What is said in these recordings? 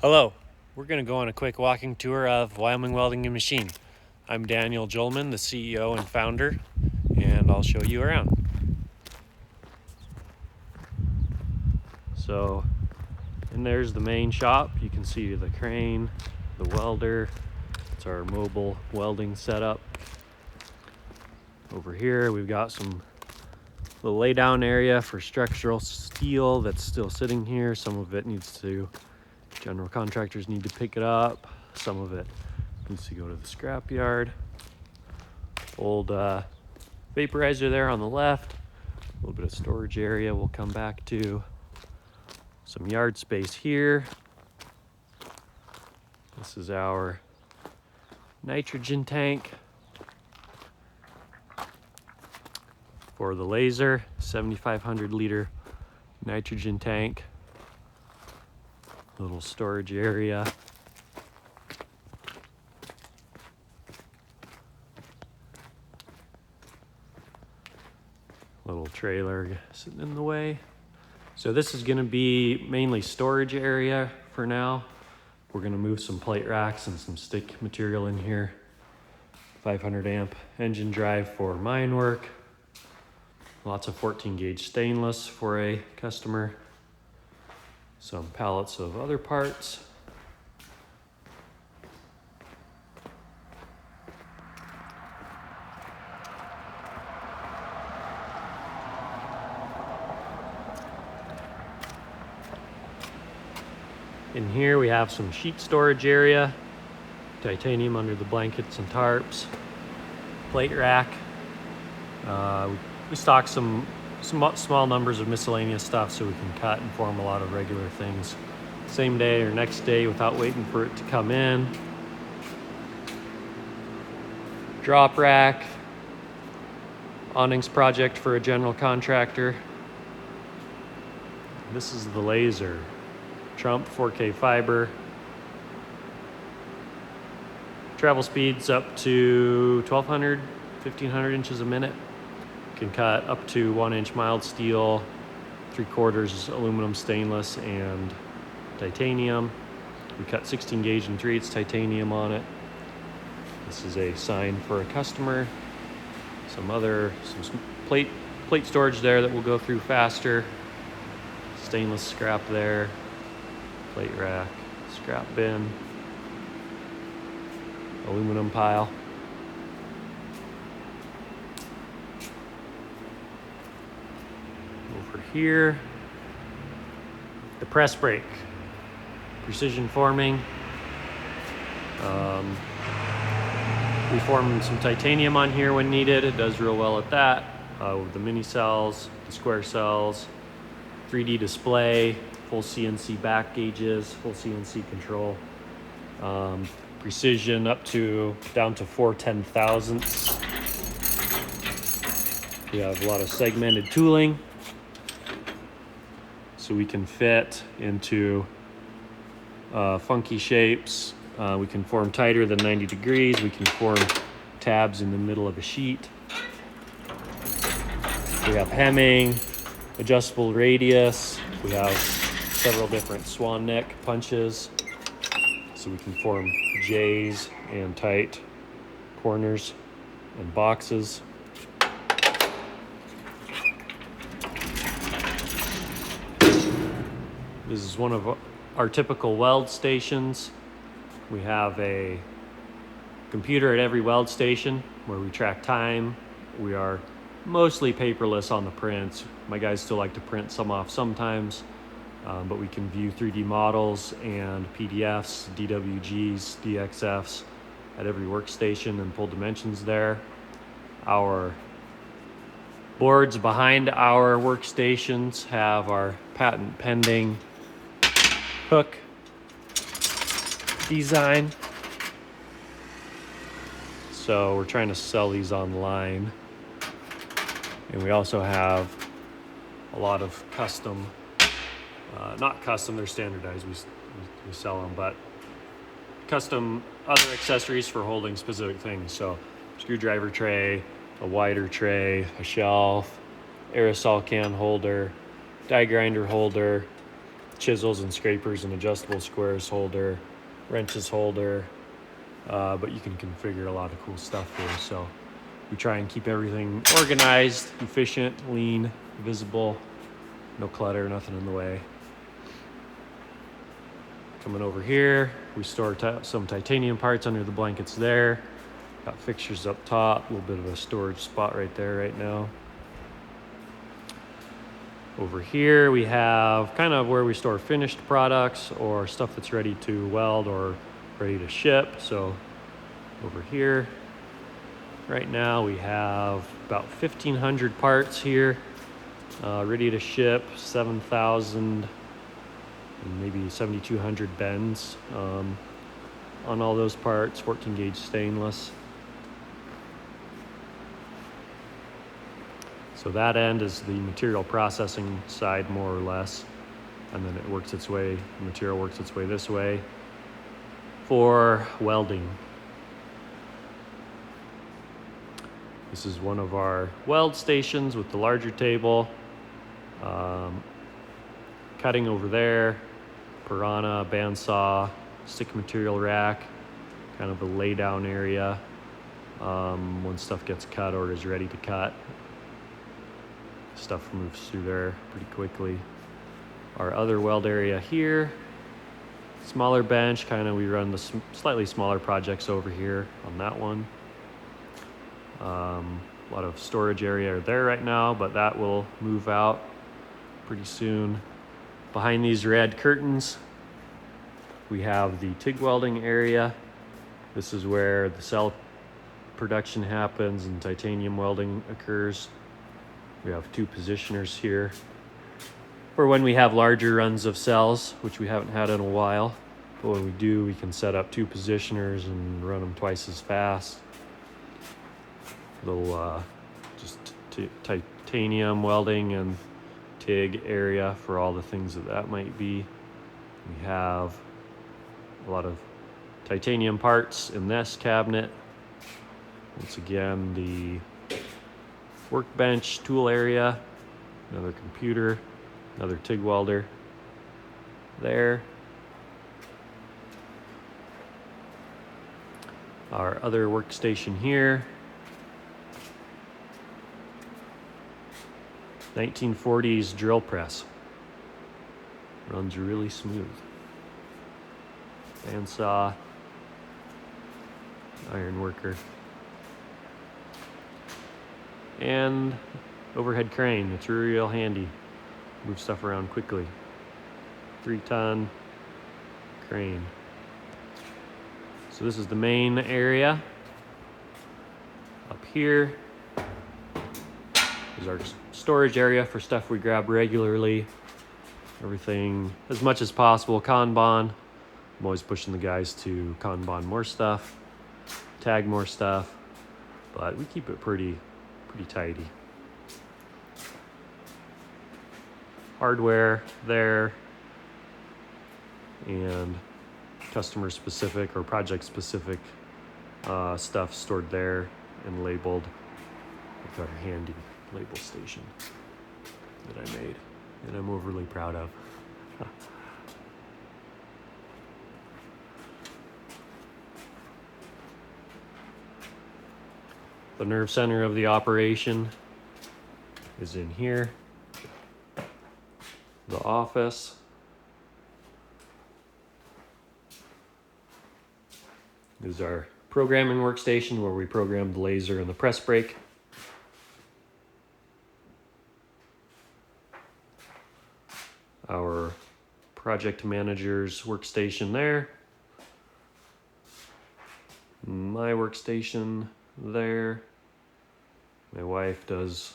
Hello, we're going to go on a quick walking tour of Wyoming Welding Machine. I'm Daniel Jolman, the CEO and founder, and I'll show you around. So, and there's the main shop. You can see the crane, the welder. It's our mobile welding setup. Over here we've got some little lay down area for structural steel that's still sitting here. Some of it needs to, general contractors need to pick it up. Some of it needs to go to the scrap yard. Old vaporizer there on the left. A little bit of storage area we'll come back to. Some yard space here. This is our nitrogen tank for the laser, 7,500 liter nitrogen tank. Little storage area. Little trailer sitting in the way. So this is going to be mainly storage area for now. We're going to move some plate racks and some stick material in here. 500 amp engine drive for mine work. Lots of 14 gauge stainless for a customer. Some pallets of other parts. In here we have some sheet storage area, titanium under the blankets and tarps, plate rack. We stock some small numbers of miscellaneous stuff so we can cut and form a lot of regular things same day or next day without waiting for it to come in. Drop rack, awnings project for a general contractor. This is the laser. Trump 4K fiber. Travel speeds up to 1,200, 1,500 inches a minute. Can cut up to 1-inch mild steel, 3/4 aluminum stainless and titanium. We cut 16 gauge and 3/8 titanium on it. This is a sign for a customer. Some plate storage there that will go through faster. Stainless scrap there. Plate rack, scrap bin, aluminum pile. Over here, the press brake, precision forming. We form some titanium on here when needed. It does real well at that. With the mini cells, the square cells, 3D display, full CNC back gauges, full CNC control. Precision down to 4/10,000ths. We have a lot of segmented tooling, so we can fit into funky shapes. We can form tighter than 90 degrees. We can form tabs in the middle of a sheet. We have hemming, adjustable radius. We have several different swan neck punches, so we can form J's and tight corners and boxes. This is one of our typical weld stations. We have a computer at every weld station where we track time. We are mostly paperless on the prints. My guys still like to print some off sometimes. But we can view 3D models and PDFs, DWGs, DXFs at every workstation and pull dimensions there. Our boards behind our workstations have our patent pending hook design. So we're trying to sell these online. And we also have a lot of custom, not custom, they're standardized, we sell them, but custom other accessories for holding specific things. So screwdriver tray, a wider tray, a shelf, aerosol can holder, die grinder holder, chisels and scrapers and adjustable squares holder, wrenches holder, but you can configure a lot of cool stuff here. So we try and keep everything organized, efficient, lean, visible, no clutter, nothing in the way. Coming over here, we store some titanium parts under the blankets there. Got fixtures up top, a little bit of a storage spot right there right now. Over here we have kind of where we store finished products or stuff that's ready to weld or ready to ship. So over here, right now we have about 1,500 parts here, ready to ship, 7,000 and maybe 7,200 bends on all those parts, 14 gauge stainless. So that end is the material processing side, more or less, and then it works its way, the material works its way this way for welding. This is one of our weld stations with the larger table. Cutting over there, piranha, bandsaw, stick material rack, kind of a lay down area when stuff gets cut or is ready to cut. Stuff moves through there pretty quickly. Our other weld area here, smaller bench, kind of we run the slightly smaller projects over here on that one. A lot of storage area there right now, but that will move out pretty soon. Behind these red curtains, we have the TIG welding area. This is where the cell production happens and titanium welding occurs. We have 2 positioners here for when we have larger runs of cells, which we haven't had in a while. But when we do, we can set up 2 positioners and run them twice as fast. Little just titanium welding and TIG area for all the things that might be. We have a lot of titanium parts in this cabinet. Once again, the workbench tool area, another computer, another TIG welder there. Our other workstation here, 1940s drill press. Runs really smooth. Bandsaw, iron worker. And overhead crane. It's real handy. Move stuff around quickly. 3-ton crane. So this is the main area. Up here is our storage area for stuff we grab regularly. Everything, as much as possible, Kanban. I'm always pushing the guys to Kanban more stuff, tag more stuff, but we keep it pretty tidy. Hardware there, and customer specific or project specific stuff stored there and labeled with our handy label station that I made and I'm overly proud of. The nerve center of the operation is in here. The office. Is our programming workstation where we program the laser and the press brake. Our project manager's workstation there. My workstation there. My wife does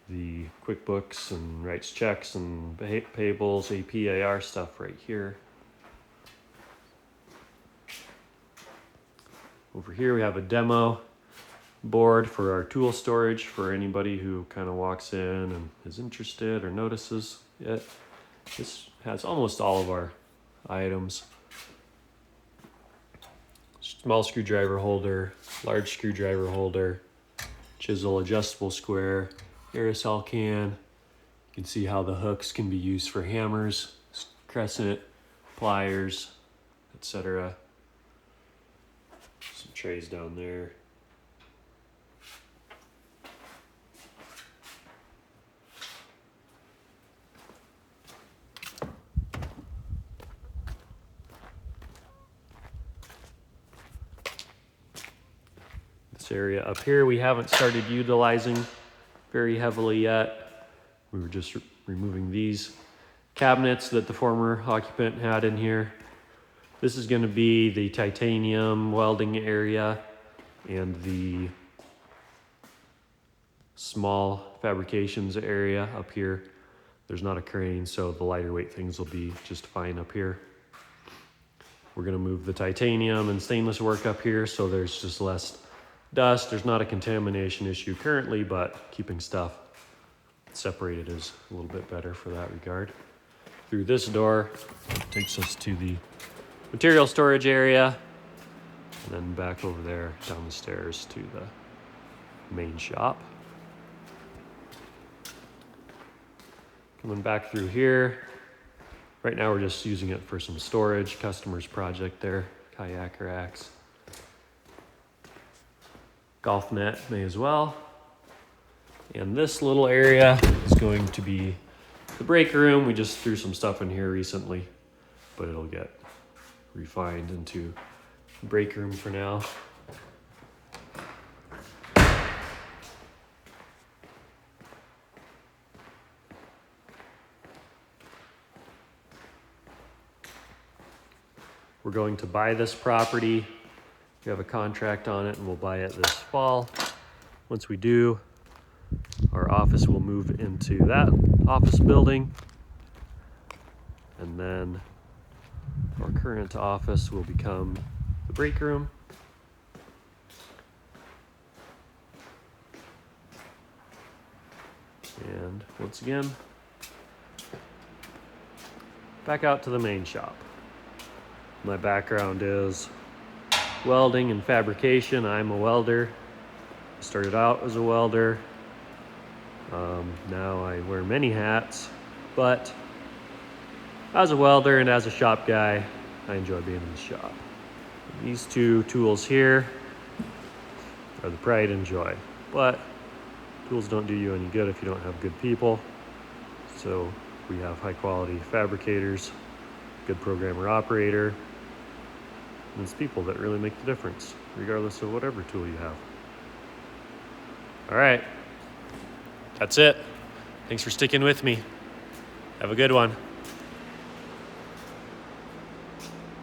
the QuickBooks and writes checks and payables, AP, AR stuff right here. Over here we have a demo board for our tool storage for anybody who kind of walks in and is interested or notices it. This has almost all of our items. Small screwdriver holder, large screwdriver holder, chisel, adjustable square, aerosol can. You can see how the hooks can be used for hammers, crescent, pliers, etc. Some trays down there. This area up here we haven't started utilizing very heavily yet. We were just removing these cabinets that the former occupant had in here. This is going to be the titanium welding area and the small fabrications area up here. There's not a crane, so the lighter weight things will be just fine up here. We're going to move the titanium and stainless work up here so there's just less dust. There's not a contamination issue currently, but keeping stuff separated is a little bit better for that regard. Through this door takes us to the material storage area, and then back over there down the stairs to the main shop. Coming back through here, right now we're just using it for some storage, customer's project there, kayak racks. Golf net may as well. And this little area is going to be the break room. We just threw some stuff in here recently, but it'll get refined into break room for now. We're going to buy this property. We have a contract on it and we'll buy it this fall. Once we do, our office will move into that office building, and then our current office will become the break room. And once again, back out to the main shop. My background is welding and fabrication. I'm a welder. I started out as a welder. Now I wear many hats, but as a welder and as a shop guy, I enjoy being in the shop. These two tools here are the pride and joy, but tools don't do you any good if you don't have good people. So we have high quality fabricators, good programmer operator, and it's people that really make the difference, regardless of whatever tool you have. All right, that's it. Thanks for sticking with me. Have a good one.